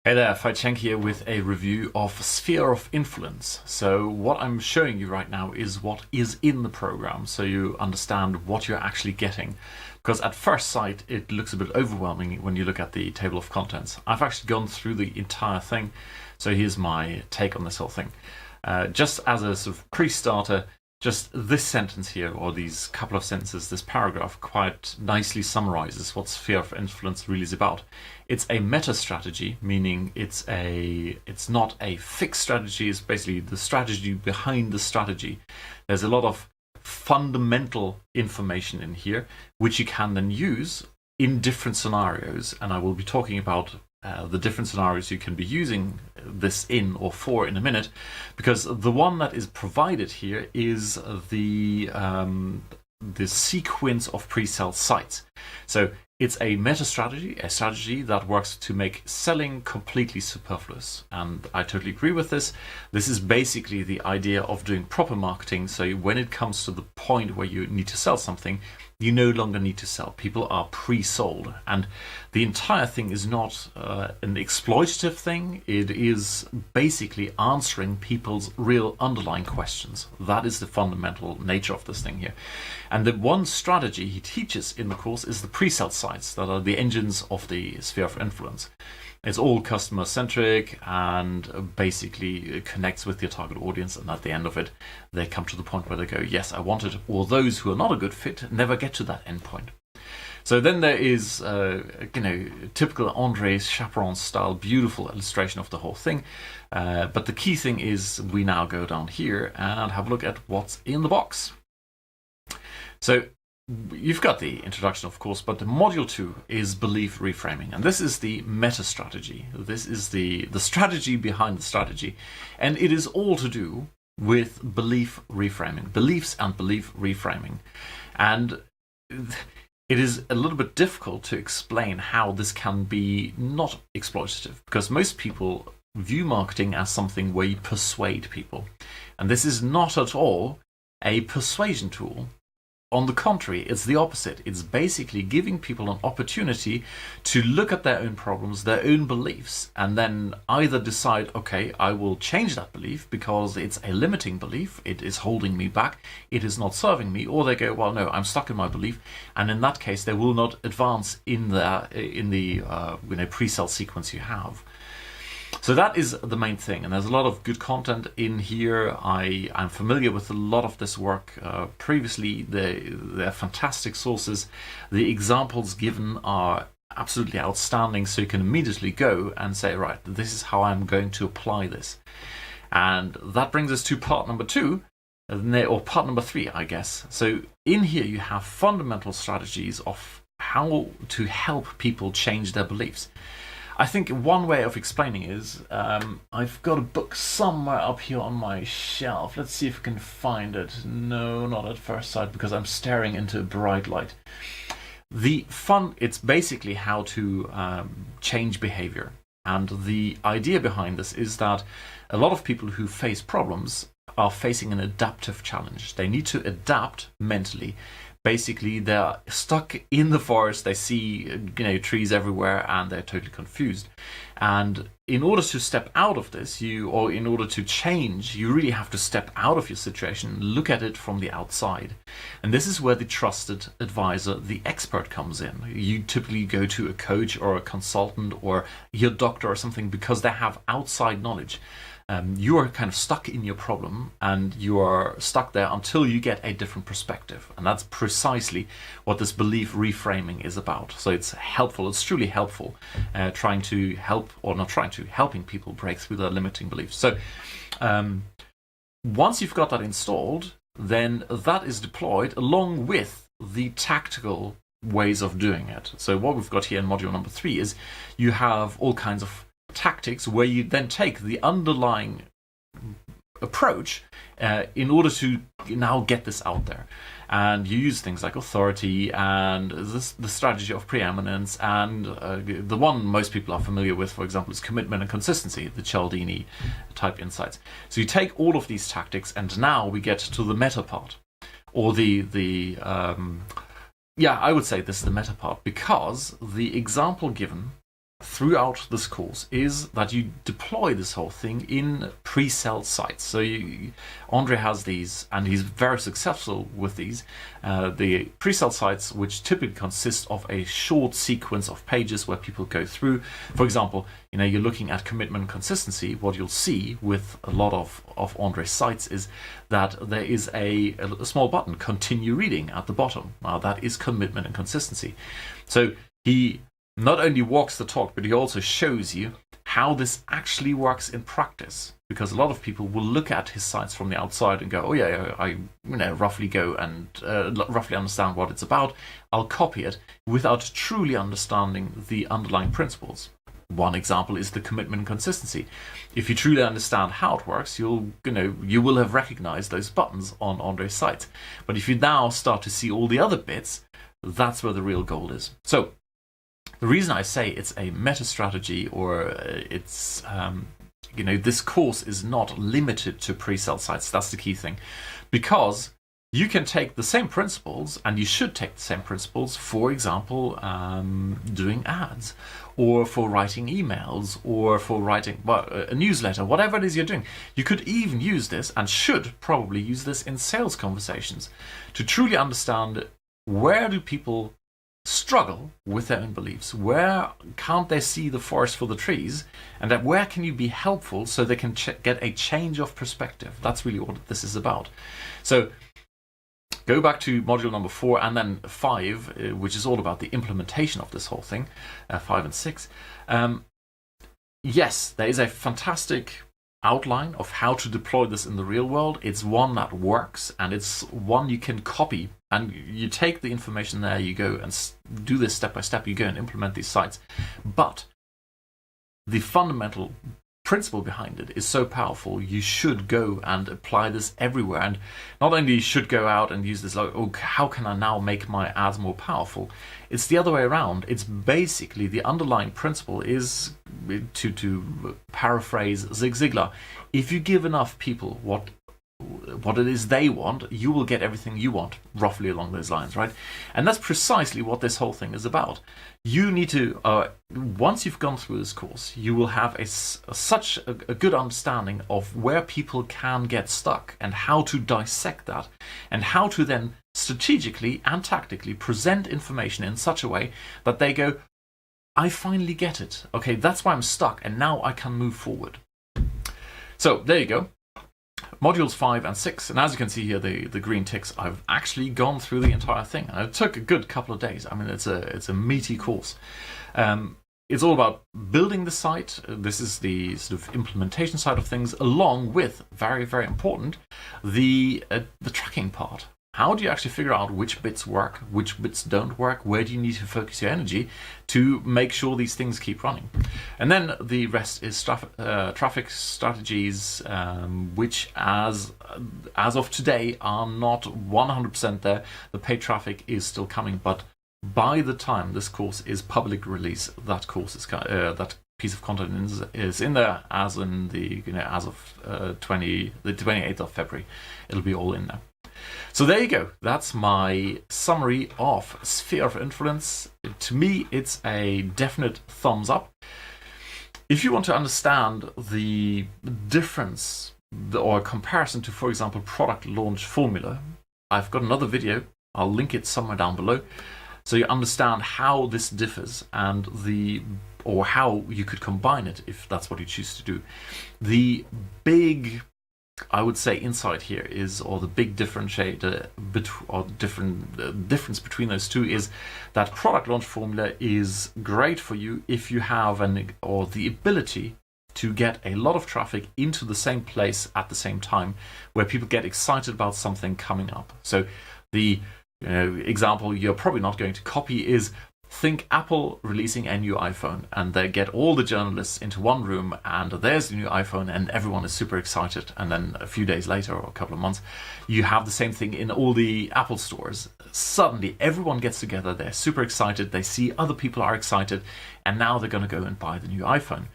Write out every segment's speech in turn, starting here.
Hey there, Fai Cheng here with a review of Sphere of Influence. So what I'm showing you right now is what is in the program, so you understand what you're actually getting. Because at first sight, it looks a bit overwhelming when you look at the table of contents. I've actually gone through the entire thing, so here's my take on this whole thing. Just as a sort of pre-starter, just this sentence here, or these couple of sentences, this paragraph, quite nicely summarizes what Sphere of Influence really is about. It's a meta strategy, meaning it's not a fixed strategy. It's basically the strategy behind the strategy. There's a lot of fundamental information in here, which you can then use in different scenarios. And I will be talking about the different scenarios you can be using this in or for in a minute, because the one that is provided here is the sequence of pre-sale sites. So it's a meta strategy, a strategy that works to make selling completely superfluous. And I totally agree with this. This is basically the idea of doing proper marketing. So when it comes to the point where you need to sell something, you no longer need to sell. People are pre-sold. And the entire thing is not an exploitative thing. It is basically answering people's real underlying questions. That is the fundamental nature of this thing here. And the one strategy he teaches in the course is the pre-sale sites that are the engines of the Sphere of Influence. It's all customer centric and basically connects with your target audience. And at the end of it, they come to the point where they go, yes, I want it. Or those who are not a good fit never get to that end point. So then there is, typical Andre's Chaperon style, beautiful illustration of the whole thing. But the key thing is we now go down here and have a look at what's in the box. So you've got the introduction, of course, but the module 2 is belief reframing. And this is the meta strategy. This is the strategy behind the strategy. And it is all to do with belief reframing, beliefs and belief reframing. And it is a little bit difficult to explain how this can be not exploitative, because most people view marketing as something where you persuade people. And this is not at all a persuasion tool. On the contrary, it's the opposite. It's basically giving people an opportunity to look at their own problems, their own beliefs, and then either decide, okay, I will change that belief because it's a limiting belief, it is holding me back, it is not serving me, or they go, well, no, I'm stuck in my belief, and in that case, they will not advance in the pre-sale sequence you have. So that is the main thing, and there's a lot of good content in here. I'm familiar with a lot of this work previously. They're fantastic sources. The examples given are absolutely outstanding, so you can immediately go and say, right, this is how I'm going to apply this. And that brings us to part number 2, or part number 3, I guess. So in here you have fundamental strategies of how to help people change their beliefs. I think one way of explaining is, I've got a book somewhere up here on my shelf. Let's see if I can find it. No, not at first sight, because I'm staring into a bright light. It's basically how to change behavior. And the idea behind this is that a lot of people who face problems are facing an adaptive challenge. They need to adapt mentally. Basically, they're stuck in the forest, they see trees everywhere, and they're totally confused. And in order to step out of this, or in order to change, you really have to step out of your situation, look at it from the outside. And this is where the trusted advisor, the expert, comes in. You typically go to a coach or a consultant or your doctor or something because they have outside knowledge. You are kind of stuck in your problem, and you are stuck there until you get a different perspective. And that's precisely what this belief reframing is about. So it's helpful, it's truly helpful, helping people break through their limiting beliefs. So once you've got that installed, then that is deployed along with the tactical ways of doing it. So what we've got here in module number 3 is you have all kinds of tactics where you then take the underlying approach in order to now get this out there. And you use things like authority and the strategy of preeminence, and the one most people are familiar with, for example, is commitment and consistency, the Cialdini type insights. So you take all of these tactics, and now we get to the meta part, or I would say this is the meta part, because the example given throughout this course is that you deploy this whole thing in pre-sell sites. So Andre has these, and he's very successful with these, the pre-sell sites, which typically consist of a short sequence of pages where people go through. For example, you're looking at commitment and consistency. What you'll see with a lot of Andre's sites is that there is a small button, continue reading, at the bottom. Now that is commitment and consistency. So he not only walks the talk, but he also shows you how this actually works in practice. Because a lot of people will look at his sites from the outside and go, oh yeah, I roughly go and roughly understand what it's about. I'll copy it without truly understanding the underlying principles. One example is the commitment and consistency. If you truly understand how it works, you will have recognized those buttons on Andre's site. But if you now start to see all the other bits, that's where the real gold is. So the reason I say it's a meta strategy, or it's this course is not limited to pre-sale sites. That's the key thing, because you can take the same principles, and you should take the same principles, for example, doing ads, or for writing emails, or for writing a newsletter, whatever it is you're doing. You could even use this, and should probably use this in sales conversations, to truly understand where do people struggle with their own beliefs, where can't they see the forest for the trees, and that where can you be helpful so they can get a change of perspective. That's really what this is about. So go back to module number 4 and then 5, which is all about the implementation of this whole thing, 5 and 6. Yes, there is a fantastic outline of how to deploy this in the real world. It's one that works, and it's one you can copy, and you take the information there, you go and do this step by step, you go and implement these sites. But the fundamental principle behind it is so powerful, you should go and apply this everywhere. And not only should go out and use this, like, oh, how can I now make my ads more powerful? It's the other way around. It's basically the underlying principle is, to paraphrase Zig Ziglar, if you give enough people what it is they want, you will get everything you want, roughly along those lines, right? And that's precisely what this whole thing is about. You need to, once you've gone through this course, you will have such a good understanding of where people can get stuck, and how to dissect that, and how to then strategically and tactically present information in such a way that they go, I finally get it. Okay, that's why I'm stuck, and now I can move forward. So there you go. Modules 5 and 6, and as you can see here, the green ticks, I've actually gone through the entire thing, and it took a good couple of days. I mean, it's a meaty course. It's all about building the site. This is the sort of implementation side of things, along with, very, very important, the tracking part. How do you actually figure out which bits work, which bits don't work? Where do you need to focus your energy to make sure these things keep running? And then the rest is traffic strategies, which as of today are not 100% there. The paid traffic is still coming, but by the time this course is public release, that course is that piece of content is in there, as in the as of the 28th of February, it'll be all in there. So there you go. That's my summary of Sphere of Influence. To me, it's a definite thumbs up. If you want to understand the difference or comparison to, for example, product launch formula, I've got another video. I'll link it somewhere down below, so you understand how this differs and or how you could combine it if that's what you choose to do. The big, I would say, insight here is, or the big differentiator, or difference between those two, is that product launch formula is great for you if you have the ability to get a lot of traffic into the same place at the same time, where people get excited about something coming up. So the example you're probably not going to copy is, think Apple releasing a new iPhone, and they get all the journalists into one room, and there's the new iPhone, and everyone is super excited. And then a few days later, or a couple of months, you have the same thing in all the Apple stores. Suddenly, everyone gets together, they're super excited, they see other people are excited, and now they're going to go and buy the new iPhone.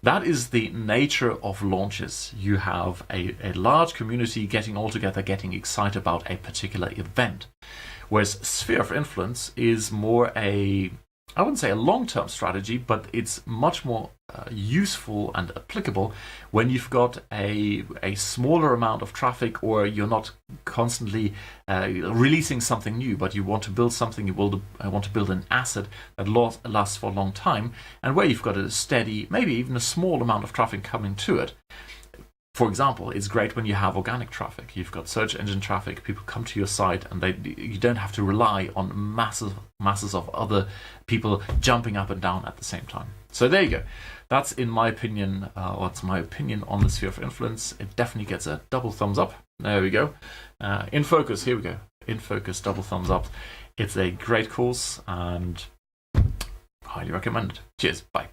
That is the nature of launches. You have a large community getting all together, getting excited about a particular event. Whereas Sphere of Influence is more a I wouldn't say a long-term strategy, but it's much more useful and applicable when you've got a smaller amount of traffic, or you're not constantly releasing something new, but you want to build something, you want to build an asset that lasts for a long time, and where you've got a steady, maybe even a small amount of traffic coming to it. For example, it's great when you have organic traffic. You've got search engine traffic, people come to your site, and you don't have to rely on masses of other people jumping up and down at the same time. So there you go. That's, in my opinion, what's my opinion on the sphere of influence. It definitely gets a double thumbs up. There we go. In Focus, here we go. In Focus, double thumbs up. It's a great course and highly recommend it. Cheers. Bye.